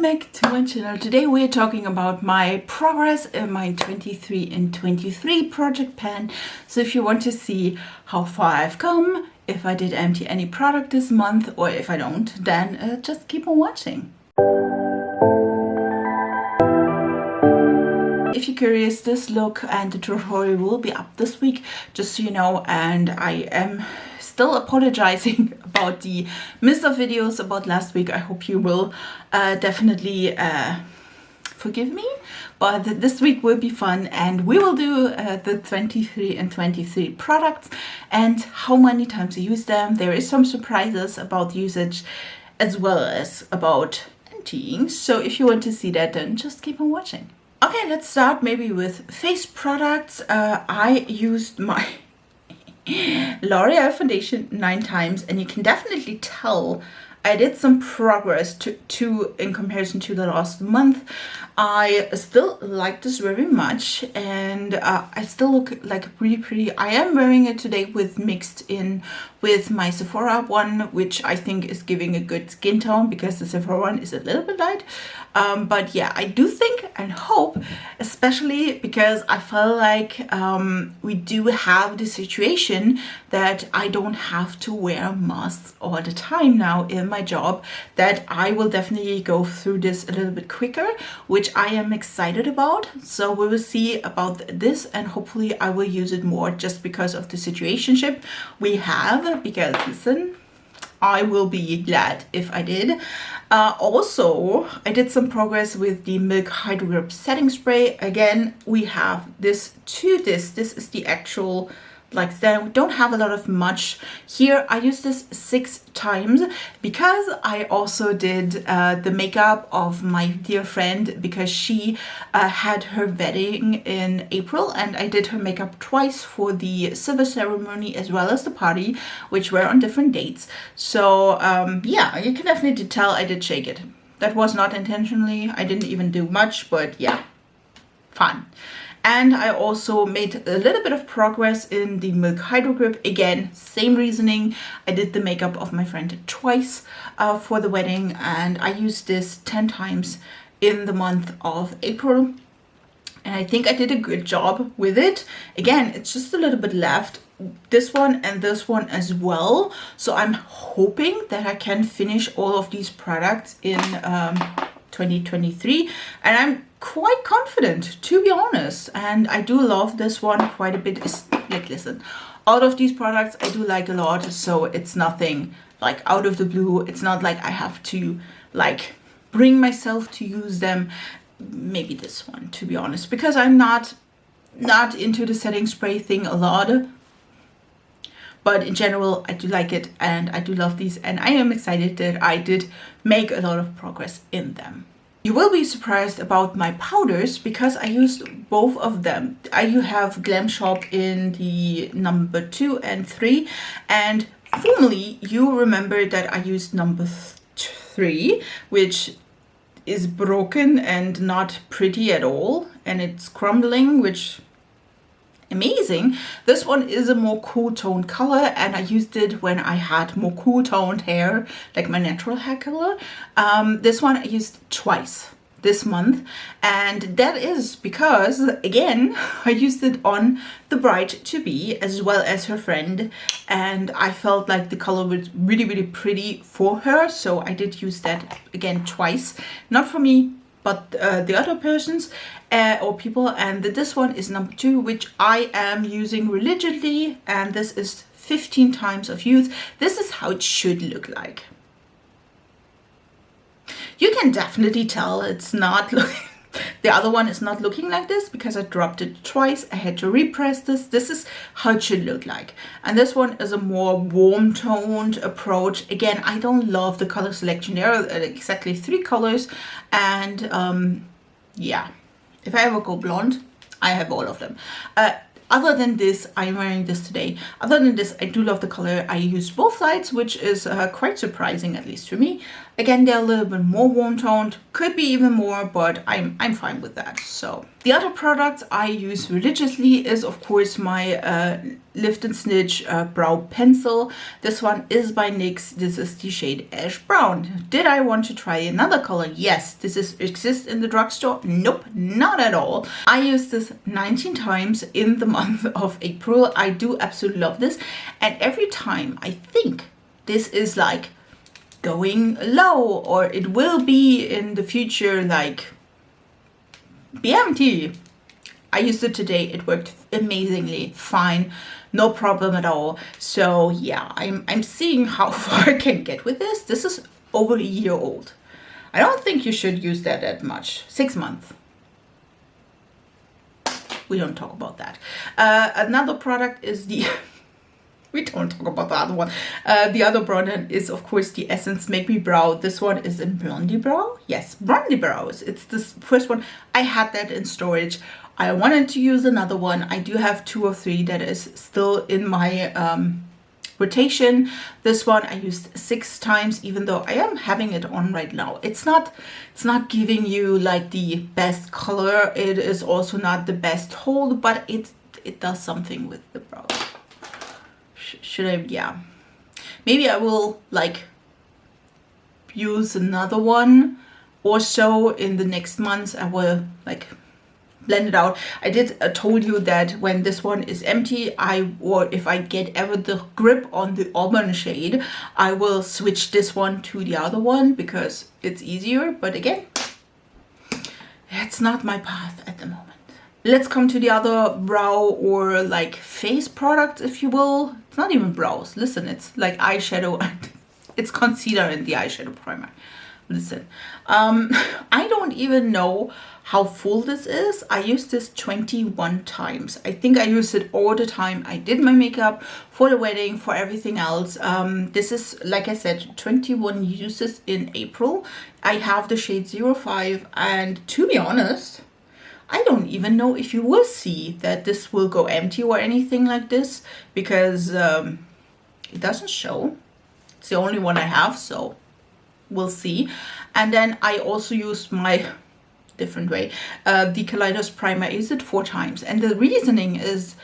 back to my channel. Today we are talking about my progress in my 23 in 23 project plan. So if you want to see how far I've come, if I did empty any product this month, or if I don't, then just keep on watching. If you're curious, this look and the tutorial will be up this week, just so you know, and I am still apologizing about the miss of videos about last week. I hope you will definitely forgive me, but this week will be fun and we will do the 23 and 23 products and how many times I use them. There is some surprises about usage as well as about emptying, so if you want to see that, then just keep on watching. Okay, let's start maybe with face products. I used my L'Oreal foundation 9 times, and you can definitely tell I did some progress in comparison to the last month. I still like this very much, and I still look like really pretty. I am wearing it today with mixed in with my Sephora one, which I think is giving a good skin tone because the Sephora one is a little bit light. But yeah, I do think and hope, especially because I feel like we do have the situation that I don't have to wear masks all the time now in my job, that I will definitely go through this a little bit quicker, which I am excited about. So we will see about this, and hopefully I will use it more just because of the situationship we have, because listen, I will be glad if I did. Also, I did some progress with the Milk Hydrogrip setting spray. Again, we have this to this. This is the actual, like, we don't have a lot of much here. I used this 6 times because I also did the makeup of my dear friend, because she had her wedding in April, and I did her makeup twice for the silver ceremony as well as the party, which were on different dates. So yeah, you can definitely tell I did shake it. That was not intentionally. I didn't even do much, but yeah, fun. And I also made a little bit of progress in the Milk Hydrogrip. Again, same reasoning. I did the makeup of my friend twice for the wedding, and I used this 10 times in the month of April. And I think I did a good job with it. Again, it's just a little bit left. This one and this one as well. So I'm hoping that I can finish all of these products in 2023, and I'm quite confident, to be honest. And I do love this one quite a bit. It's like, listen, out of these products I do like a lot, so it's nothing like out of the blue. It's not like I have to like bring myself to use them. Maybe this one, to be honest, because I'm not into the setting spray thing a lot. But in general, I do like it and I do love these, and I am excited that I did make a lot of progress in them. You will be surprised about my powders because I used both of them. I have Glam Shop in the number 2 and 3, and formerly you remember that I used number 3, which is broken and not pretty at all, and it's crumbling, which amazing. This one is a more cool toned color, and I used it when I had more cool toned hair, like my natural hair color. This one I used twice this month, and that is because, again, I used it on the bride-to-be as well as her friend, and I felt like the color was really, really pretty for her, so I did use that again twice. Not for me, but the other persons or people. And this one is number 2, which I am using religiously, and this is 15 times of use. This is how it should look like. You can definitely tell it's not looking, the other one is not looking like this because I dropped it twice. I had to repress this. This is how it should look like. And this one is a more warm toned approach. Again, I don't love the color selection. There are exactly 3 colors, and yeah, if I ever go blonde, I have all of them. Other than this, I'm wearing this today. Other than this, I do love the color. I used both sides, which is quite surprising, at least for me. Again, they're a little bit more warm toned, could be even more, but I'm fine with that. So the other products I use religiously is of course my Lift and Snitch brow pencil. This one is by NYX. This is the shade Ashbrown. Did I want to try another color? Yes. This exists in the drugstore? Nope, not at all. I used this 19 times in the month of April. I do absolutely love this, and every time I think this is like going low, or it will be in the future like BMT. I used it today. It worked amazingly fine, no problem at all. So yeah, I'm seeing how far I can get with this. This is over a year old. I don't think you should use that much. 6 months. We don't talk about that. Another product is the we don't talk about the other one. The other product is, of course, the Essence Make Me Brow. This one is in Blondie Brow. Yes, Blondie Brows. It's this first one. I had that in storage. I wanted to use another one. I do have 2 or 3 that is still in my rotation. This one I used 6 times, even though I am having it on right now. It's not giving you like the best color. It is also not the best hold, but it does something with the brows. Should I? Yeah, maybe I will like use another one or so in the next months. I will like blend it out. I told you that when this one is empty, or if I get ever the grip on the auburn shade, I will switch this one to the other one because it's easier. But again, it's not my path at the moment. Let's come to the other brow or like face products, if you will. It's not even brows. Listen, it's like eyeshadow. It's concealer and the eyeshadow primer. Listen, I don't even know how full this is. I used this 21 times. I think I used it all the time. I did my makeup for the wedding, for everything else. This is, like I said, 21 uses in April. I have the shade 05, and to be honest, I don't even know if you will see that this will go empty or anything like this, because it doesn't show. It's the only one I have, so we'll see. And then I also used my different way, the Kaleidos primer. I used it 4 times, and the reasoning is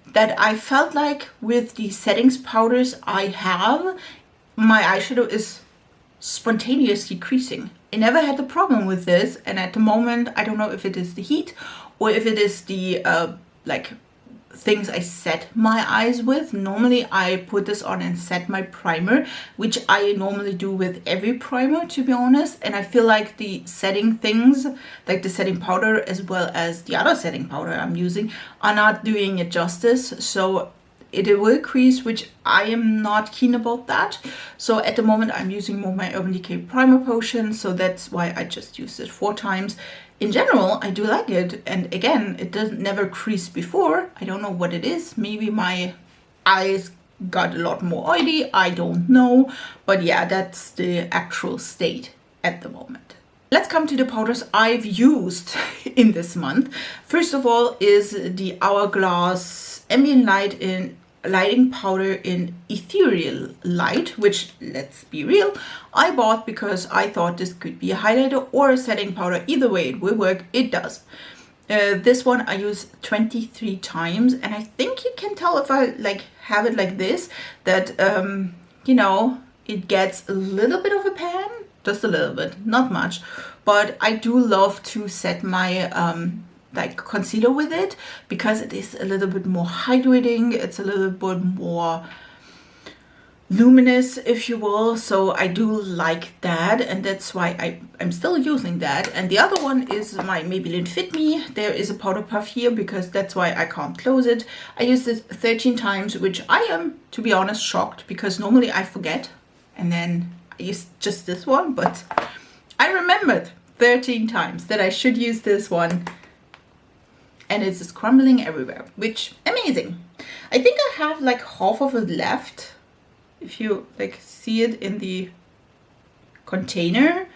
that I felt like with the settings powders I have, my eyeshadow is spontaneously creasing. I never had the problem with this, and at the moment I don't know if it is the heat or if it is the like things I set my eyes with. Normally I put this on and set my primer, which I normally do with every primer, to be honest, and I feel like the setting things, like the setting powder as well as the other setting powder I'm using, are not doing it justice. So it will crease, which I am not keen about that. So at the moment I'm using more my Urban Decay primer potion, so that's why I just used it 4 times. In general, I do like it, and again, it doesn't never crease before. I don't know what it is. Maybe my eyes got a lot more oily, I don't know, but yeah, that's the actual state at the moment. Let's come to the powders I've used in this month. First of all is the Hourglass Ambient Lighting Powder in Ethereal Light, which, let's be real, I bought because I thought this could be a highlighter or a setting powder. Either way, it will work. It does. This one I use 23 times, and I think you can tell if I like have it like this, that you know, it gets a little bit of a pan, just a little bit, not much, but I do love to set my like concealer with it because it is a little bit more hydrating. It's a little bit more luminous, if you will, so I do like that, and that's why I'm still using that. And the other one is my Maybelline Fit Me. There is a powder puff here because that's why I can't close it. I used this 13 times, which I am, to be honest, shocked, because normally I forget and then I use just this one, but I remembered 13 times that I should use this one, and it's just crumbling everywhere, which amazing. I think I have like half of it left. If you like see it in the container,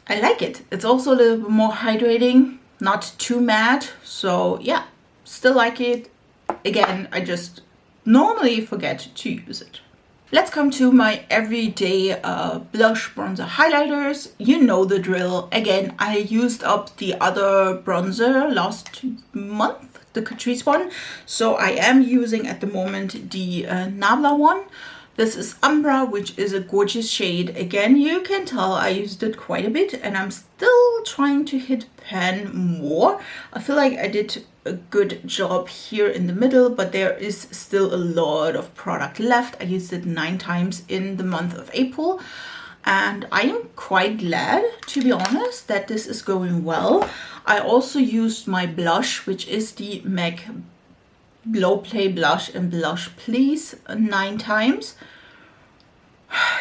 I like it. It's also a little bit more hydrating, not too matte. So yeah, still like it. Again, I just normally forget to use it. Let's come to my everyday blush, bronzer, highlighters. You know the drill. Again, I used up the other bronzer last month, the Catrice one. So I am using at the moment the Nabla one. This is Umbra, which is a gorgeous shade. Again, you can tell I used it quite a bit and I'm still trying to hit pan more. I feel like I did a good job here in the middle, but there is still a lot of product left. I used it 9 times in the month of April and I am quite glad, to be honest, that this is going well. I also used my blush, which is the MAC Glow Play Blush and Blush Please 9 times.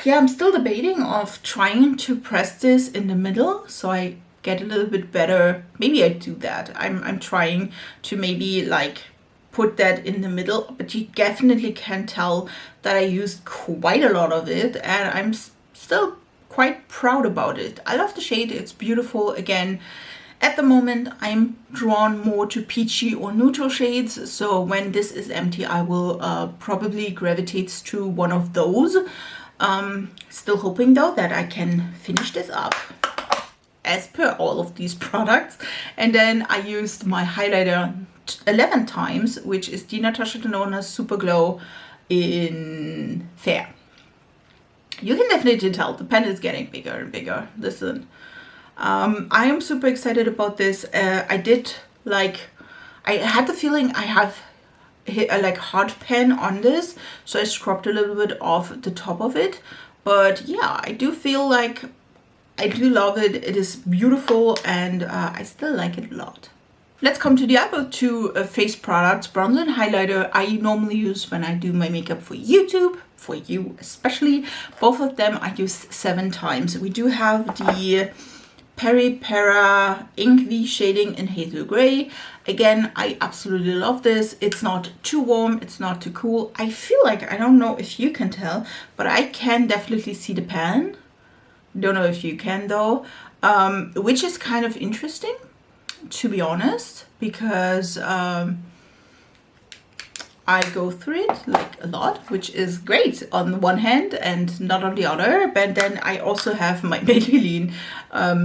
Yeah, I'm still debating of trying to press this in the middle so I get a little bit better. Maybe I do that. I'm trying to maybe like put that in the middle, but you definitely can tell that I used quite a lot of it and I'm still quite proud about it. I love the shade, it's beautiful. Again, at the moment I'm drawn more to peachy or neutral shades, so when this is empty I will probably gravitate to one of those. Still hoping though that I can finish this up as per all of these products. And then I used my highlighter 11 times, which is the Natasha Denona Super Glow in Fair. You can definitely tell the pen is getting bigger and bigger. Listen, I am super excited about this. I had the feeling I have hit a like hard pen on this, so I scrubbed a little bit off the top of it. But yeah, I do feel like I do love it. It is beautiful and I still like it a lot. Let's come to the other two face products, bronzer and highlighter. I normally use when I do my makeup for YouTube, for you especially. Both of them I used 7 times. We do have the Peripera Ink V shading in Hazel Gray. Again, I absolutely love this. It's not too warm, it's not too cool. I feel like, I don't know if you can tell, but I can definitely see the pan. Don't know if you can though, which is kind of interesting, to be honest, because I go through it like a lot, which is great on the one hand and not on the other. But then I also have my Maybelline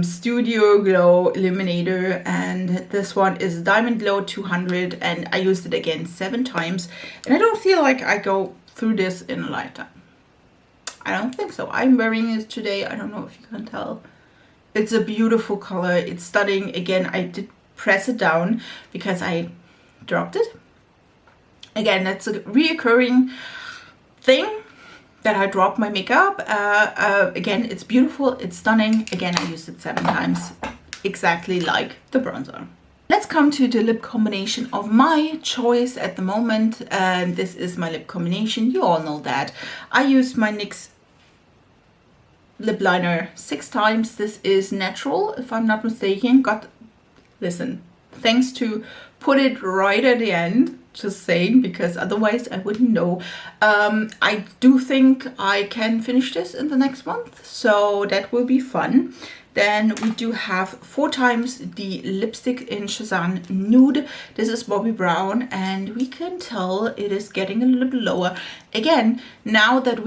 Studio Glow Illuminator, and this one is Diamond Glow 200, and I used it again 7 times, and I don't feel like I go through this in a lifetime. I don't think so. I'm wearing it today. I don't know if you can tell. It's a beautiful color. It's stunning. Again, I did press it down because I dropped it. Again, that's a reoccurring thing that I drop my makeup. Again, it's beautiful. It's stunning. Again, I used it 7 times, exactly like the bronzer. Let's come to the lip combination of my choice at the moment. And this is my lip combination. You all know that. I used my NYX lip liner 6 times. This is natural, if I'm not mistaken. Listen, thanks to put it right at the end, just saying, because otherwise I wouldn't know. I do think I can finish this in the next month, so that will be fun. Then we do have 4 times the lipstick in Shazam Nude. This is Bobbi Brown, and we can tell it is getting a little bit lower. Again, now that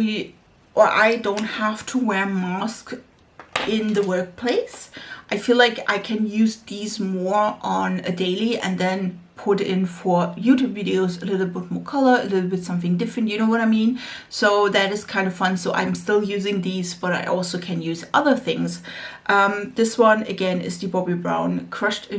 I don't have to wear mask in the workplace, I feel like I can use these more on a daily and then put in for YouTube videos a little bit more color, a little bit something different, you know what I mean? So that is kind of fun. So I'm still using these, but I also can use other things. This one again is the Bobbi Brown crushed oil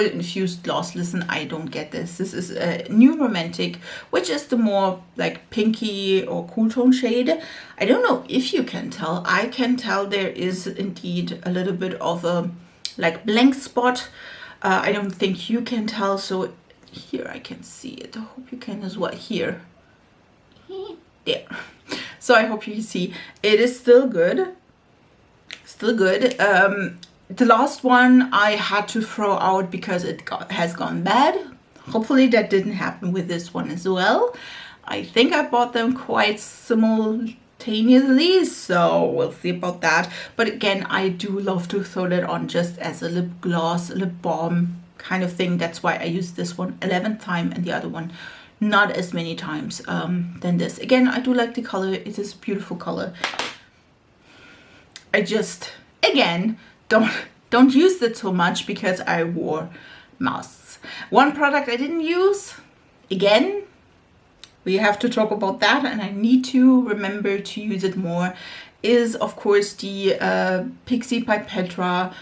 infused gloss. Listen, I don't get this. This is a New Romantic, which is the more like pinky or cool tone shade. I don't know if you can tell. I can tell there is indeed a little bit of a like blank spot. I don't think you can tell, so here I can see it. I hope you can as well. Here. There. So I hope you can see. It is still good. Still good. The last one I had to throw out because it has gone bad. Hopefully that didn't happen with this one as well. I think I bought them quite simultaneously, so we'll see about that. But again, I do love to throw that on just as a lip gloss, lip balm kind of thing. That's why I used this one 11th time and the other one not as many times than this. Again, I do like the color. It is a beautiful color. I just, again, don't use it so much because I wore masks. One product I didn't use, again, we have to talk about that, and I need to remember to use it more, is of course the Pixi by Petra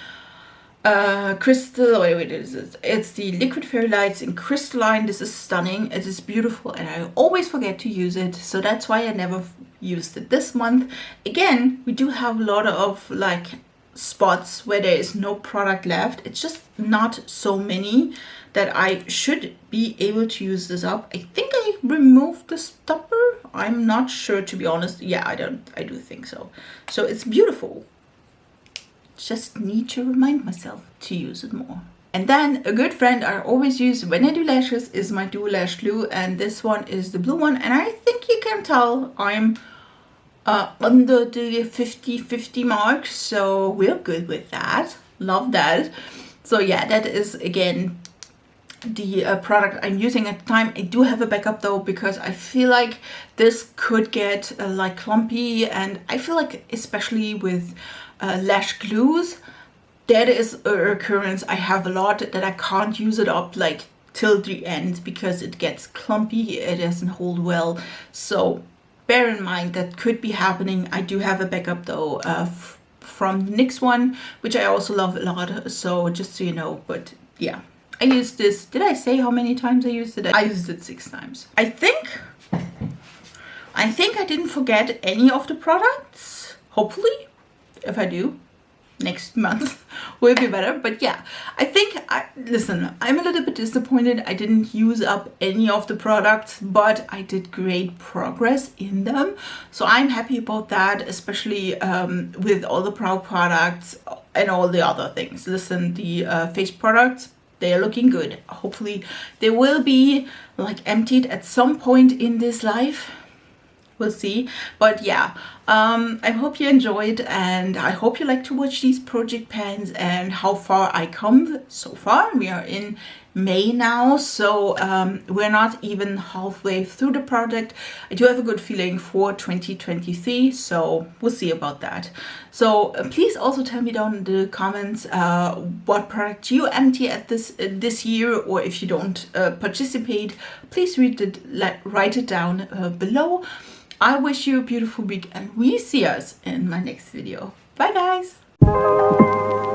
crystal, wait, it's the Liquid Fairy Lights in crystalline. This is stunning, it is beautiful, and I always forget to use it, so that's why I never used it this month. Again, we do have a lot of like spots where there is no product left. It's just not so many that I should be able to use this up. I think I removed the stopper. I'm not sure, to be honest. Yeah, I do think so. So it's beautiful. Just need to remind myself to use it more. And then a good friend I always use when I do lashes is my Duo Lash Glue, and this one is the blue one, and I think you can tell I'm under the 50-50 mark, so we're good with that. Love that. So yeah, that is again the product I'm using at the time. I do have a backup though, because I feel like this could get like clumpy, and I feel like especially with lash glues, that is a occurrence I have a lot, that I can't use it up like till the end because it gets clumpy, it doesn't hold well. So bear in mind that could be happening. I do have a backup though from the NYX one, which I also love a lot, so just so you know. But yeah, I used this, did I say how many times I used it? I used it 6 times. I think I didn't forget any of the products, hopefully. If I do, next month will be better. But yeah, I think, listen, I'm a little bit disappointed I didn't use up any of the products, but I did great progress in them. So I'm happy about that, especially with all the brow products and all the other things. Listen, the face products, they are looking good. Hopefully they will be like emptied at some point in this life. We'll see. But yeah, I hope you enjoyed, and I hope you like to watch these project pans and how far I come so far. We are in May now, so we're not even halfway through the project. I do have a good feeling for 2023, so we'll see about that. So please also tell me down in the comments what product you empty at this year, or if you don't participate, please write it down below. I wish you a beautiful week, and we see us in my next video. Bye guys!